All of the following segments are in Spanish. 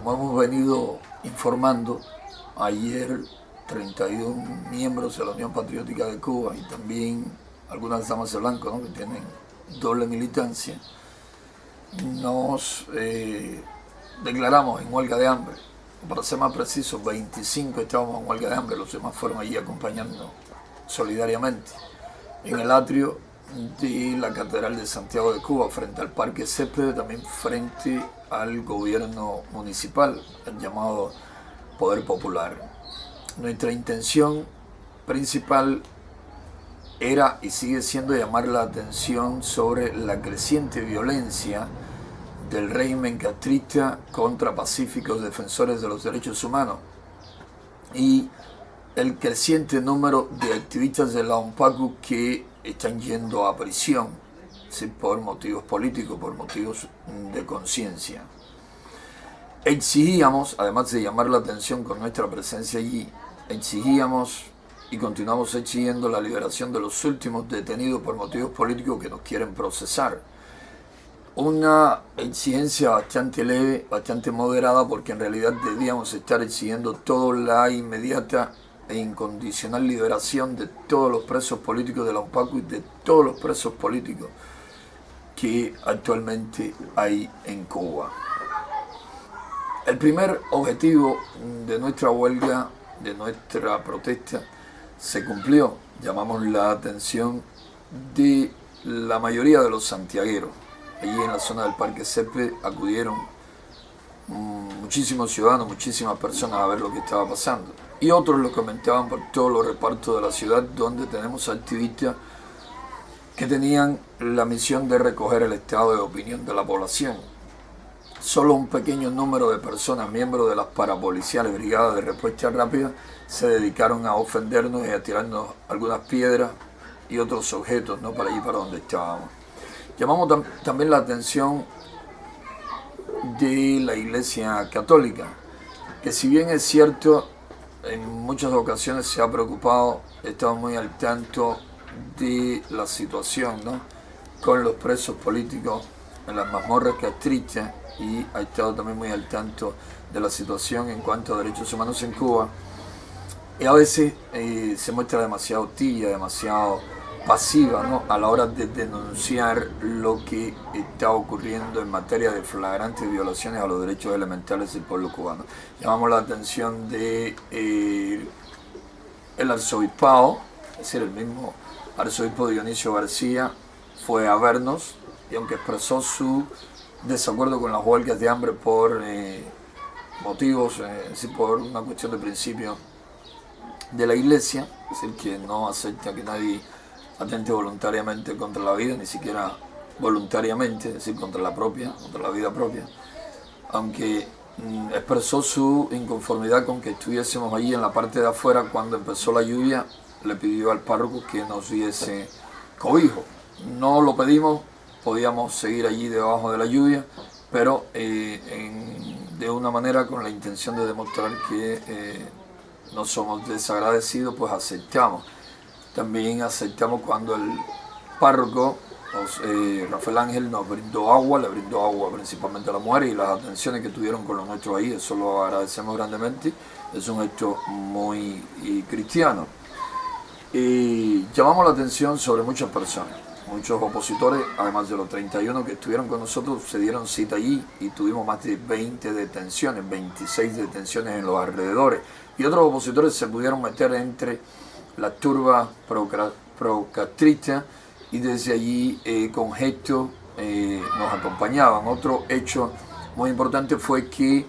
como hemos venido informando, ayer 31 miembros de la Unión Patriótica de Cuba y también algunas damas de blanco, ¿no?, que tienen doble militancia, nos declaramos en huelga de hambre. Para ser más precisos, 25 estábamos en huelga de hambre, los demás fueron allí acompañando solidariamente en el atrio de la Catedral de Santiago de Cuba, frente al Parque Césped, también frente al gobierno municipal, el llamado Poder Popular. Nuestra intención principal era y sigue siendo llamar la atención sobre la creciente violencia del régimen castrista contra pacíficos defensores de los derechos humanos y el creciente número de activistas de la UNPACU que están yendo a prisión, ¿sí?, por motivos políticos, por motivos de conciencia. Exigíamos, además de llamar la atención con nuestra presencia allí, exigíamos y continuamos exigiendo la liberación de los últimos detenidos por motivos políticos que nos quieren procesar. Una exigencia bastante leve, bastante moderada, porque en realidad debíamos estar exigiendo toda la inmediata e incondicional liberación de todos los presos políticos de la UNPACU y de todos los presos políticos que actualmente hay en Cuba. El primer objetivo de nuestra huelga, de nuestra protesta, se cumplió. Llamamos la atención de la mayoría de los santiagueros. Allí en la zona del Parque Césped acudieron muchísimos ciudadanos, muchísimas personas a ver lo que estaba pasando. Y otros lo comentaban por todos los repartos de la ciudad, donde tenemos activistas que tenían la misión de recoger el estado de opinión de la población. Solo un pequeño número de personas, miembros de las parapoliciales brigadas de respuesta rápida, se dedicaron a ofendernos y a tirarnos algunas piedras y otros objetos, ¿no?, para allí, para donde estábamos. Llamamos también la atención de la Iglesia Católica, que si bien es cierto, en muchas ocasiones se ha preocupado, estado muy al tanto de la situación, ¿no?, con los presos políticos en las mazmorras castristas, y ha estado también muy al tanto de la situación en cuanto a derechos humanos en Cuba, y a veces se muestra demasiado tibia, demasiado pasiva, ¿no?, a la hora de denunciar lo que está ocurriendo en materia de flagrantes violaciones a los derechos elementales del pueblo cubano. Llamamos la atención de el arzobispado, es decir, el mismo arzobispo Dionisio García fue a vernos, y aunque expresó su desacuerdo con las huelgas de hambre por motivos, es decir, por una cuestión de principio de la Iglesia, es decir, que no acepta que nadie atente voluntariamente contra la vida, ni siquiera voluntariamente, es decir, contra la vida propia, aunque expresó su inconformidad con que estuviésemos allí en la parte de afuera. Cuando empezó la lluvia, le pidió al párroco que nos diese cobijo. No lo pedimos, podíamos seguir allí debajo de la lluvia, pero de una manera con la intención de demostrar que no somos desagradecidos, pues aceptamos. También aceptamos cuando el párroco, Rafael Ángel, nos brindó agua, le brindó agua principalmente a las mujeres, y las atenciones que tuvieron con los nuestros ahí, eso lo agradecemos grandemente, es un hecho muy cristiano. Y llamamos la atención sobre muchas personas, muchos opositores, además de los 31 que estuvieron con nosotros, se dieron cita allí y tuvimos más de 20 detenciones, 26 detenciones en los alrededores, y otros opositores se pudieron meter entre la turba procastrista y desde allí con gestos nos acompañaban. Otro hecho muy importante fue que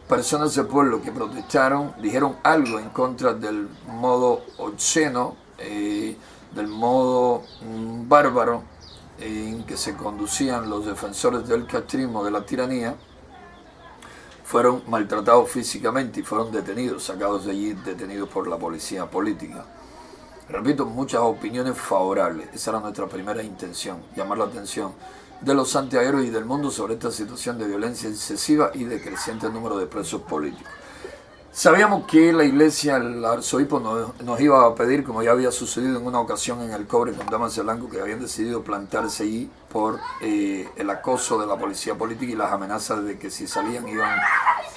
personas del pueblo que protestaron dijeron algo en contra del modo obsceno, del modo bárbaro en que se conducían los defensores del castrismo, de la tiranía. Fueron maltratados físicamente y fueron detenidos, sacados de allí, detenidos por la policía política. Repito, muchas opiniones favorables. Esa era nuestra primera intención, llamar la atención de los santiagueros y del mundo sobre esta situación de violencia excesiva y de creciente número de presos políticos. Sabíamos que la iglesia, el arzobispo nos iba a pedir, como ya había sucedido en una ocasión en el Cobre con Damas de Blanco, que habían decidido plantarse allí por el acoso de la policía política y las amenazas de que si salían iban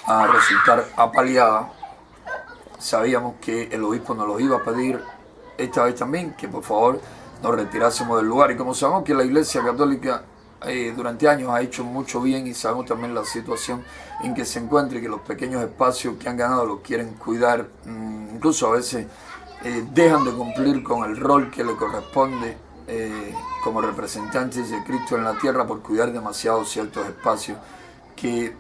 a resultar apaleadas. Sabíamos que el obispo nos lo iba a pedir esta vez también, que por favor nos retirásemos del lugar. Y como sabemos que la iglesia católica durante años ha hecho mucho bien, y sabemos también la situación en que se encuentra y que los pequeños espacios que han ganado los quieren cuidar, incluso a veces dejan de cumplir con el rol que le corresponde como representantes de Cristo en la tierra por cuidar demasiado ciertos espacios que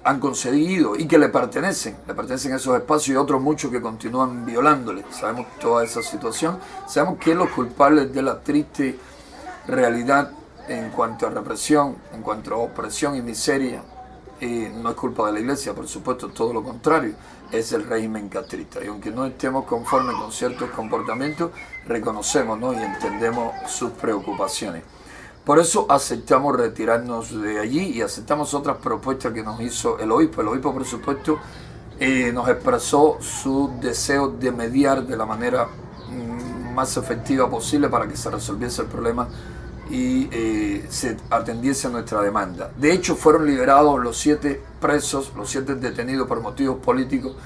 han concedido y que le pertenecen a esos espacios, y otros muchos que continúan violándoles. Sabemos toda esa situación, sabemos que los culpables de la triste realidad en cuanto a represión, en cuanto a opresión y miseria, no es culpa de la iglesia, por supuesto, todo lo contrario, es el régimen castrista. Y aunque no estemos conformes con ciertos comportamientos, reconocemos, ¿no?, y entendemos sus preocupaciones. Por eso aceptamos retirarnos de allí y aceptamos otras propuestas que nos hizo el obispo. El obispo, por supuesto, nos expresó su deseo de mediar de la manera más efectiva posible para que se resolviese el problema y se atendiese a nuestra demanda. De hecho, fueron liberados los 7 presos, los 7 detenidos por motivos políticos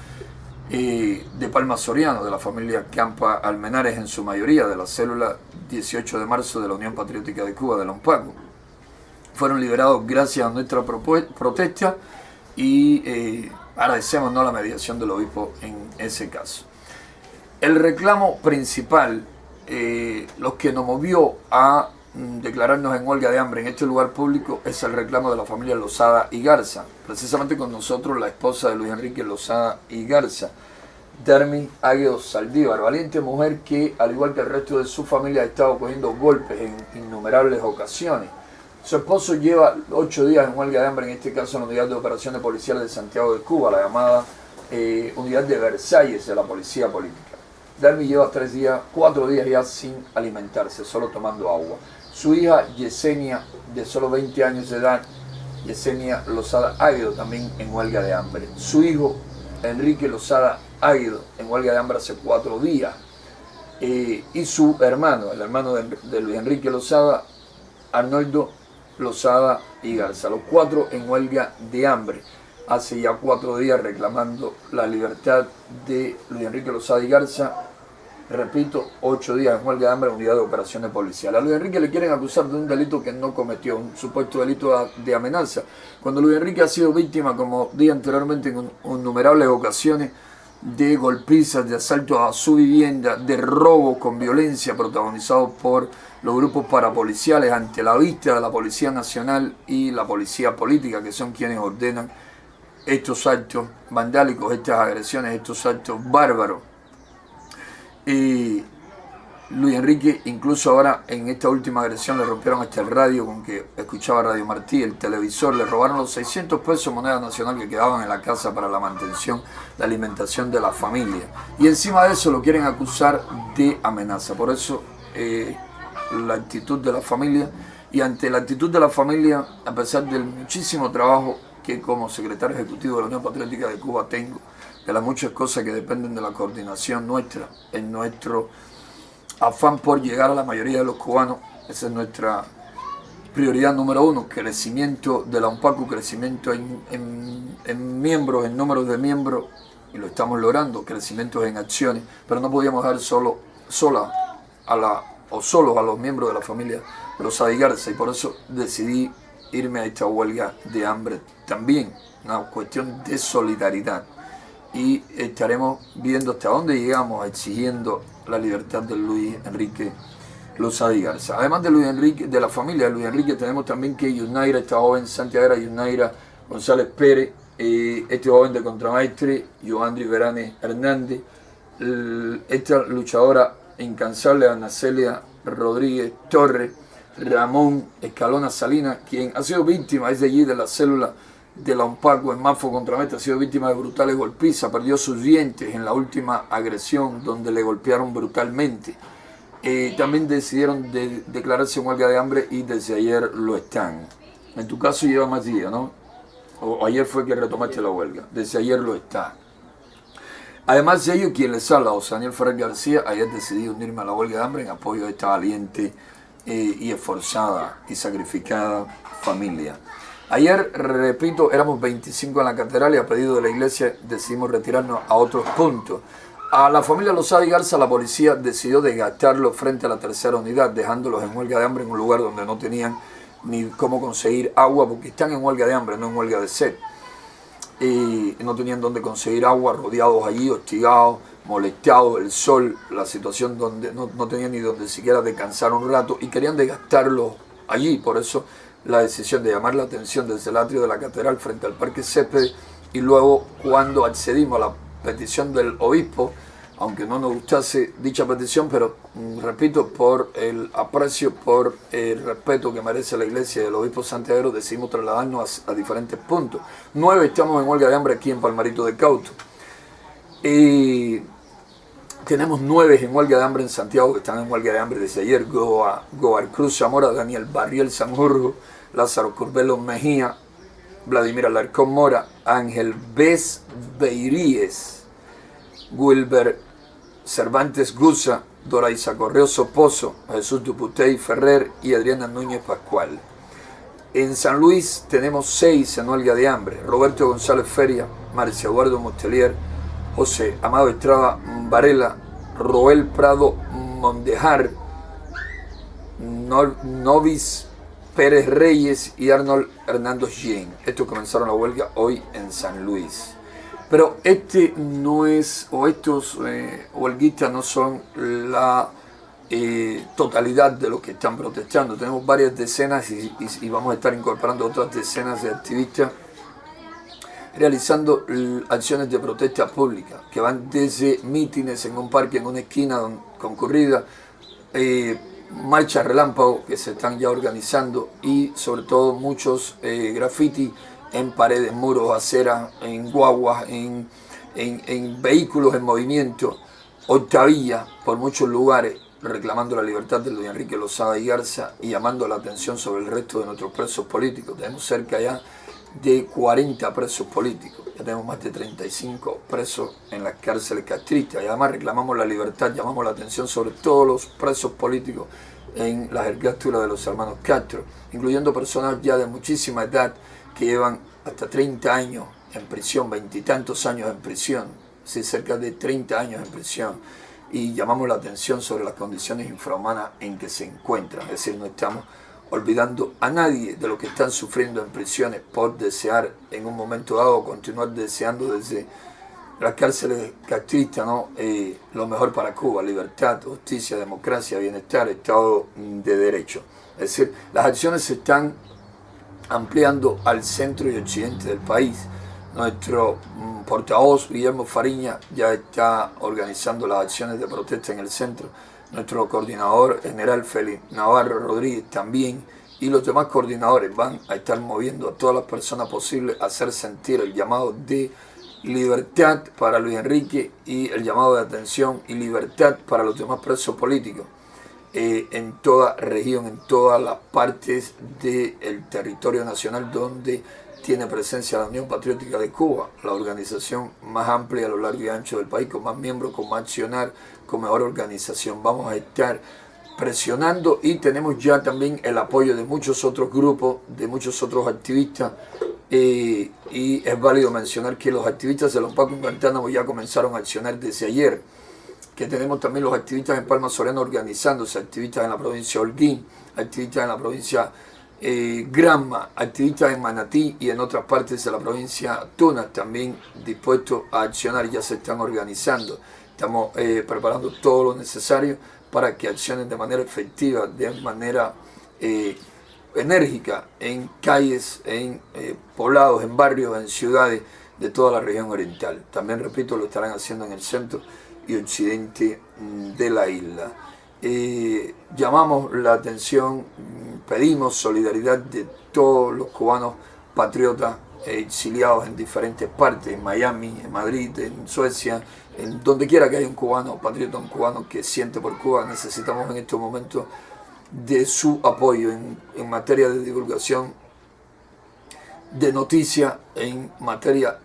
de Palma Soriano, de la familia Campa Almenares, en su mayoría, de la célula 18 de marzo de la Unión Patriótica de Cuba, de la UNPACU. Fueron liberados gracias a nuestra protesta y agradecemos, ¿no?, la mediación del obispo en ese caso. El reclamo principal, lo que nos movió a declararnos en huelga de hambre en este lugar público, es el reclamo de la familia Lozada y Garza. Precisamente con nosotros la esposa de Luis Enrique Lozada y Garza, Darmi Águedo Saldívar, valiente mujer que, al igual que el resto de su familia, ha estado cogiendo golpes en innumerables ocasiones. Su esposo lleva 8 días en huelga de hambre, en este caso en la Unidad de Operaciones Policiales de Santiago de Cuba, la llamada Unidad de Versalles de la Policía Política. Darmi lleva 4 días ya sin alimentarse, solo tomando agua. Su hija Yesenia, de solo 20 años de edad, Yesenia Lozada Águedo, también en huelga de hambre. Su hijo Enrique Lozada Águedo, en huelga de hambre hace 4 días. Y su hermano, el hermano de Luis Enrique Lozada, Arnoldo Lozada y Garza, los 4 en huelga de hambre. Hace ya 4 días reclamando la libertad de Luis Enrique Lozada y Garza. Repito, 8 días en huelga de hambre en Unidad de Operaciones Policiales. A Luis Enrique le quieren acusar de un delito que no cometió, un supuesto delito de amenaza, cuando Luis Enrique ha sido víctima, como dije anteriormente, en innumerables ocasiones, de golpizas, de asaltos a su vivienda, de robos con violencia protagonizados por los grupos parapoliciales ante la vista de la Policía Nacional y la Policía Política, que son quienes ordenan estos actos vandálicos, estas agresiones, estos actos bárbaros. Y Luis Enrique, incluso ahora en esta última agresión, le rompieron hasta el radio con que escuchaba Radio Martí, el televisor, le robaron los 600 pesos moneda nacional que quedaban en la casa para la mantención, la alimentación de la familia. Y encima de eso lo quieren acusar de amenaza. Por eso la actitud de la familia, y ante la actitud de la familia, a pesar del muchísimo trabajo que como secretario ejecutivo de la Unión Patriótica de Cuba tengo, de las muchas cosas que dependen de la coordinación nuestra, en nuestro afán por llegar a la mayoría de los cubanos, esa es nuestra prioridad número 1, crecimiento de la UNPACU, crecimiento en miembros, en números de miembros, y lo estamos logrando, crecimientos en acciones, pero no podíamos dejar solos a los miembros de la familia Lozada y Garza, y por eso decidí irme a esta huelga de hambre también, una cuestión de solidaridad. Y estaremos viendo hasta dónde llegamos exigiendo la libertad de Luis Enrique Lozada y Garza. Además de Luis Enrique, de la familia de Luis Enrique, tenemos también que Yunaira, esta joven santiaguera, Yunaira González Pérez, este joven de contramaestre, Joandri Verane Hernández, esta luchadora incansable, Ana Celia Rodríguez Torres, Ramón Escalona Salinas, quien ha sido víctima, es de allí, de la célula de la UNPACU en Mafo Contramestre, ha sido víctima de brutales golpizas, perdió sus dientes en la última agresión donde le golpearon brutalmente. También decidieron declararse en huelga de hambre y desde ayer lo están. En tu caso lleva más días, ¿no? O ayer fue que retomaste la huelga, desde ayer lo está. Además de ello, quien les habla, José Daniel Ferrer García, ayer decidí unirme a la huelga de hambre en apoyo de esta valiente y esforzada y sacrificada familia. Ayer, repito, éramos 25 en la catedral y a pedido de la iglesia decidimos retirarnos a otros puntos. A la familia Lozada y Garza la policía decidió desgastarlos frente a la tercera unidad, dejándolos en huelga de hambre en un lugar donde no tenían ni cómo conseguir agua, porque están en huelga de hambre, no en huelga de sed. Y no tenían dónde conseguir agua, rodeados allí, hostigados, molestados, el sol, la situación donde no tenían ni donde siquiera descansar un rato y querían desgastarlos allí. Por eso la decisión de llamar la atención desde el atrio de la catedral frente al Parque Césped, y luego cuando accedimos a la petición del obispo, aunque no nos gustase dicha petición, pero repito, por el aprecio, por el respeto que merece la iglesia y el obispo Santiago, decidimos trasladarnos a diferentes puntos. 9 estamos en huelga de hambre aquí en Palmarito de Cauto. Y tenemos 9 en huelga de hambre en Santiago, que están en huelga de hambre desde ayer: Goar Cruz Zamora, Daniel Barriel Sanjurjo, Lázaro Curbelo Mejía, Vladimir Alarcón Mora, Ángel Bez Beiríes, Wilber Cervantes Guza, Doraisa Correo Soposo, Jesús Duputey Ferrer y Adriana Núñez Pascual. En San Luis tenemos 6 en huelga de hambre: Roberto González Feria, Marcia Eduardo Mostelier, José Amado Estrada Varela, Roel Prado Mondejar, Novis Pérez Reyes y Arnold Hernando Jean. Estos comenzaron la huelga hoy en San Luis. Pero no es, o estos huelguistas no son la totalidad de los que están protestando. Tenemos varias decenas y vamos a estar incorporando otras decenas de activistas realizando acciones de protesta pública, que van desde mítines en un parque, en una esquina concurrida, marchas relámpago que se están ya organizando, y sobre todo muchos graffiti en paredes, muros, aceras, en guaguas, en vehículos en movimiento, octavillas por muchos lugares, reclamando la libertad de Luis Enrique Lozada y Garza y llamando la atención sobre el resto de nuestros presos políticos. Tenemos cerca ya de 40 presos políticos, ya tenemos más de 35 presos en las cárceles castristas, y además reclamamos la libertad, llamamos la atención sobre todos los presos políticos en las ergástulas de los hermanos Castro, incluyendo personas ya de muchísima edad que llevan hasta 30 años en prisión, 20 y tantos años en prisión, sí, cerca de 30 años en prisión, y llamamos la atención sobre las condiciones infrahumanas en que se encuentran. Es decir, no estamos olvidando a nadie de lo que están sufriendo en prisiones por desear en un momento dado, continuar deseando desde las cárceles castristas, ¿no? Lo mejor para Cuba: libertad, justicia, democracia, bienestar, Estado de Derecho. Es decir, las acciones se están ampliando al centro y occidente del país. Nuestro portavoz Guillermo Fariña ya está organizando las acciones de protesta en el centro. Nuestro coordinador general Félix Navarro Rodríguez también, y los demás coordinadores van a estar moviendo a todas las personas posibles a hacer sentir el llamado de libertad para Luis Enrique y el llamado de atención y libertad para los demás presos políticos en toda región, en todas las partes del territorio nacional donde tiene presencia la Unión Patriótica de Cuba, la organización más amplia a lo largo y ancho del país, con más miembros, con más accionar, con mejor organización. Vamos a estar presionando, y tenemos ya también el apoyo de muchos otros grupos, de muchos otros activistas, y es válido mencionar que los activistas de Los Pacos en Guantánamo ya comenzaron a accionar desde ayer, que tenemos también los activistas en Palma Soriano organizándose, activistas en la provincia de Holguín, activistas en la provincia Granma, activistas en Manatí y en otras partes de la provincia Tunas también dispuestos a accionar. Ya se están organizando, estamos preparando todo lo necesario para que accionen de manera efectiva, de manera enérgica, en calles, en poblados, en barrios, en ciudades de toda la región oriental. También, repito, lo estarán haciendo en el centro y occidente de la isla. Llamamos la atención, pedimos solidaridad de todos los cubanos patriotas exiliados en diferentes partes, en Miami, en Madrid, en Suecia, en donde quiera que haya un cubano patriota, un cubano que siente por Cuba. Necesitamos en estos momentos de su apoyo en materia de divulgación de noticia en materia,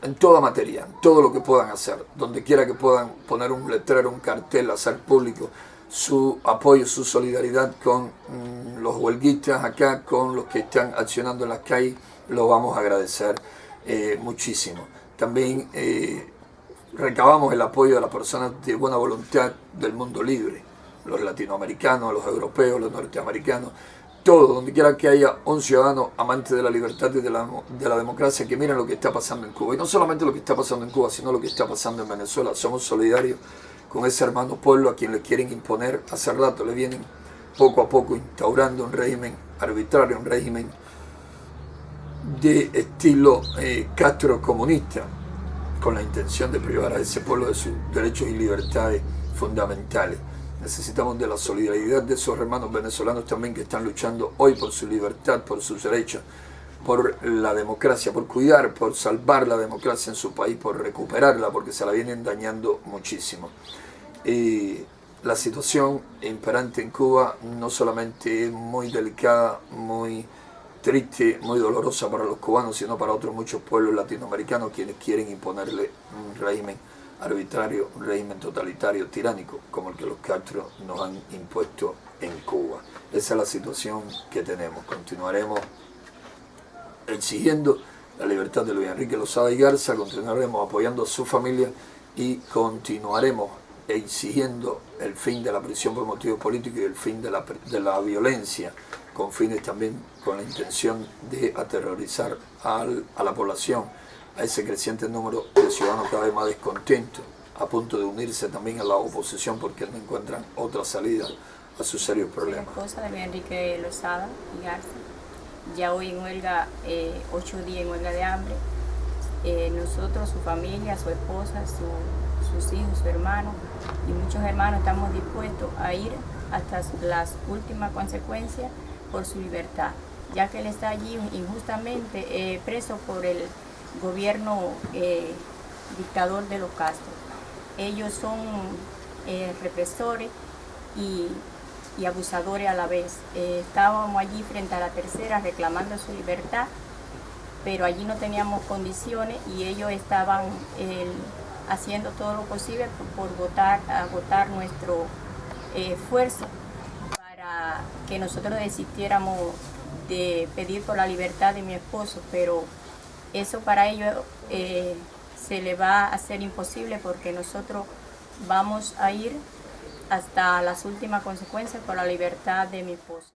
en toda materia, en todo lo que puedan hacer, donde quiera que puedan poner un letrero, un cartel, hacer público su apoyo, su solidaridad con los huelguistas acá, con los que están accionando en las calles, lo vamos a agradecer muchísimo. También recabamos el apoyo de las personas de buena voluntad del mundo libre, los latinoamericanos, los europeos, los norteamericanos, todo, donde quiera que haya un ciudadano amante de la libertad y de la democracia, que miren lo que está pasando en Cuba. Y no solamente lo que está pasando en Cuba, sino lo que está pasando en Venezuela. Somos solidarios con ese hermano pueblo a quien le quieren imponer. Hace rato le vienen poco a poco instaurando un régimen arbitrario, un régimen de estilo Castro comunista, con la intención de privar a ese pueblo de sus derechos y libertades fundamentales. Necesitamos de la solidaridad de esos hermanos venezolanos también que están luchando hoy por su libertad, por sus derechos, por la democracia, por cuidar, por salvar la democracia en su país, por recuperarla, porque se la vienen dañando muchísimo. La situación imperante en Cuba no solamente es muy delicada, muy triste, muy dolorosa para los cubanos, sino para otros muchos pueblos latinoamericanos quienes quieren imponerle un régimen arbitrario, un régimen totalitario, tiránico, como el que los Castro nos han impuesto en Cuba. Esa es la situación que tenemos. Continuaremos exigiendo la libertad de Luis Enrique Lozada y Garza, continuaremos apoyando a su familia y continuaremos exigiendo el fin de la prisión por motivos políticos y el fin de la violencia, con fines también con la intención de aterrorizar a la población, a ese creciente número de ciudadanos cada vez más descontentos, a punto de unirse también a la oposición porque no encuentran otra salida a sus serios problemas. La esposa de Luis Enrique Lozada y Garza, ya hoy en huelga, 8 días en huelga de hambre. Nosotros, su familia, su esposa, sus hijos, su hermano y muchos hermanos estamos dispuestos a ir hasta las últimas consecuencias por su libertad, ya que él está allí injustamente preso por el gobierno dictador de los Castro. Ellos son represores y abusadores a la vez. Estábamos allí frente a la tercera reclamando su libertad, pero allí no teníamos condiciones y ellos estaban haciendo todo lo posible por agotar nuestro esfuerzo para que nosotros desistiéramos de pedir por la libertad de mi esposo, pero eso para ellos se le va a hacer imposible porque nosotros vamos a ir hasta las últimas consecuencias por la libertad de mi esposo.